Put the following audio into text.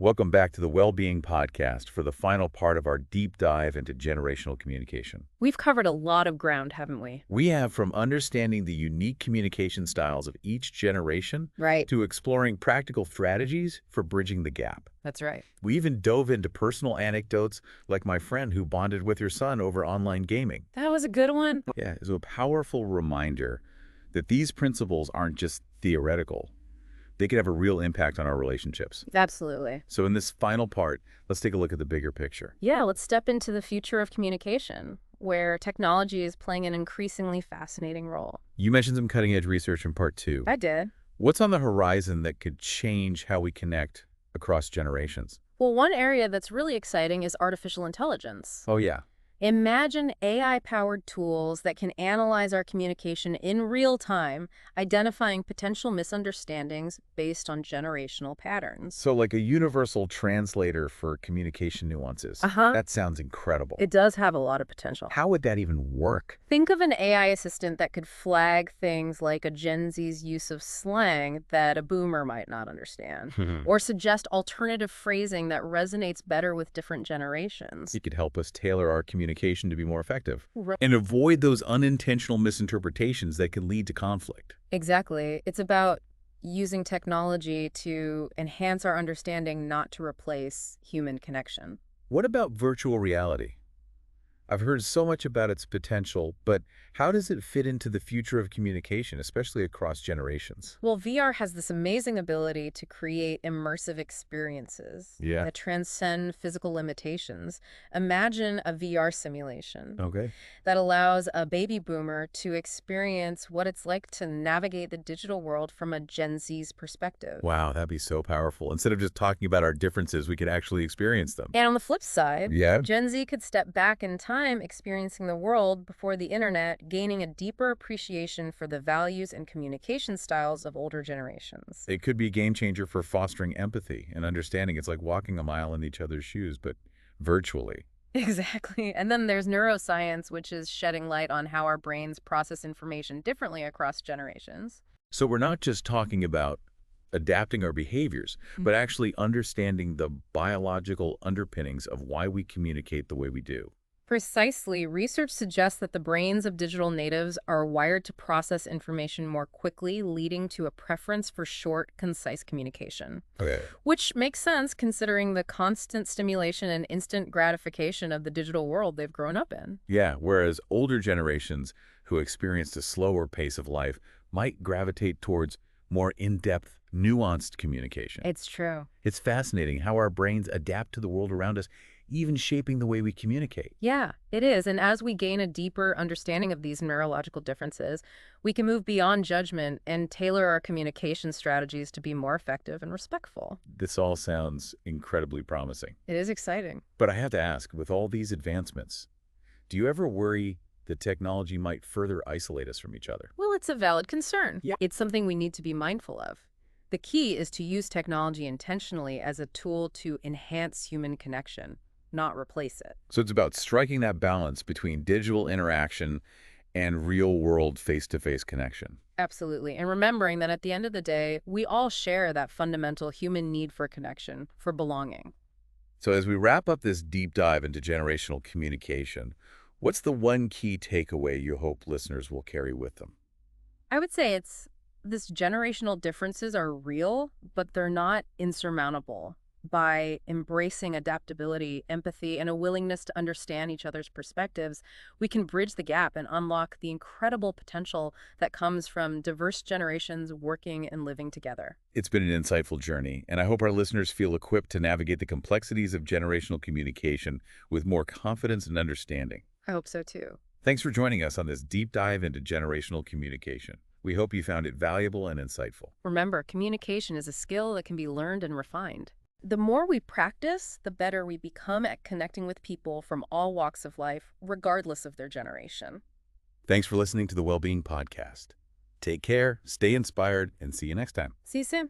Welcome back to the Wellbeing Podcast for the final part of our deep dive into generational communication. We've covered a lot of ground, haven't we? We have from understanding the unique communication styles of each generation Right. to exploring practical strategies for bridging the gap. That's right. We even dove into personal anecdotes like my friend who bonded with her son over online gaming. That was a good one. Yeah, it's a powerful reminder that these principles aren't just theoretical. They can have a real impact on our relationships. Absolutely. So in this final part, let's take a look at the bigger picture. Yeah, let's step into the future of communication, where technology is playing an increasingly fascinating role. You mentioned some cutting-edge research in part 2. I did. What's on the horizon that could change how we connect across generations? Well, one area that's really exciting is artificial intelligence. Oh, yeah. Imagine AI-powered tools that can analyze our communication in real time, identifying potential misunderstandings based on generational patterns. So like a universal translator for communication nuances. Uh-huh. That sounds incredible. It does have a lot of potential. How would that even work? Think of an AI assistant that could flag things like a Gen Z's use of slang that a boomer might not understand, or suggest alternative phrasing that resonates better with different generations. It could help us tailor our communication to be more effective Right. and avoid those unintentional misinterpretations that can lead to conflict. Exactly. It's about using technology to enhance our understanding, not to replace human connection. What about virtual reality? I've heard so much about its potential, but how does it fit into the future of communication, especially across generations? Well, VR has this amazing ability to create immersive experiences Yeah. that transcend physical limitations. Imagine a VR simulation Okay. that allows a baby boomer to experience what it's like to navigate the digital world from a Gen Z's perspective. Wow, that'd be so powerful. Instead of just talking about our differences, we could actually experience them. And on the flip side, Yeah. Gen Z could step back in time, experiencing the world before the internet, gaining a deeper appreciation for the values and communication styles of older generations. It could be a game changer for fostering empathy and understanding. It's like walking a mile in each other's shoes, but virtually. Exactly. And then there's neuroscience, which is shedding light on how our brains process information differently across generations. So we're not just talking about adapting our behaviors, but actually understanding the biological underpinnings of why we communicate the way we do. Precisely. Research suggests that the brains of digital natives are wired to process information more quickly, leading to a preference for short, concise communication. Okay. Which makes sense considering the constant stimulation and instant gratification of the digital world they've grown up in. Yeah, whereas older generations who experienced a slower pace of life might gravitate towards more in-depth, nuanced communication. It's true. It's fascinating how our brains adapt to the world around us, even shaping the way we communicate. Yeah, it is. And as we gain a deeper understanding of these neurological differences, we can move beyond judgment and tailor our communication strategies to be more effective and respectful. This all sounds incredibly promising. It is exciting. But I have to ask, with all these advancements, do you ever worry that technology might further isolate us from each other? Well, it's a valid concern. Yeah. It's something we need to be mindful of. The key is to use technology intentionally as a tool to enhance human connection, not replace it. So it's about striking that balance between digital interaction and real-world face-to-face connection. Absolutely. And remembering that at the end of the day, we all share that fundamental human need for connection, for belonging. So as we wrap up this deep dive into generational communication, what's the one key takeaway you hope listeners will carry with them? I would say this generational differences are real, but they're not insurmountable. By embracing adaptability, empathy, and a willingness to understand each other's perspectives, we can bridge the gap and unlock the incredible potential that comes from diverse generations working and living together. It's been an insightful journey, and I hope our listeners feel equipped to navigate the complexities of generational communication with more confidence and understanding. I hope so too. Thanks for joining us on this deep dive into generational communication. We hope you found it valuable and insightful. Remember, communication is a skill that can be learned and refined. The more we practice, the better we become at connecting with people from all walks of life, regardless of their generation. Thanks for listening to the Wellbeing Podcast. Take care, stay inspired, and see you next time. See you soon.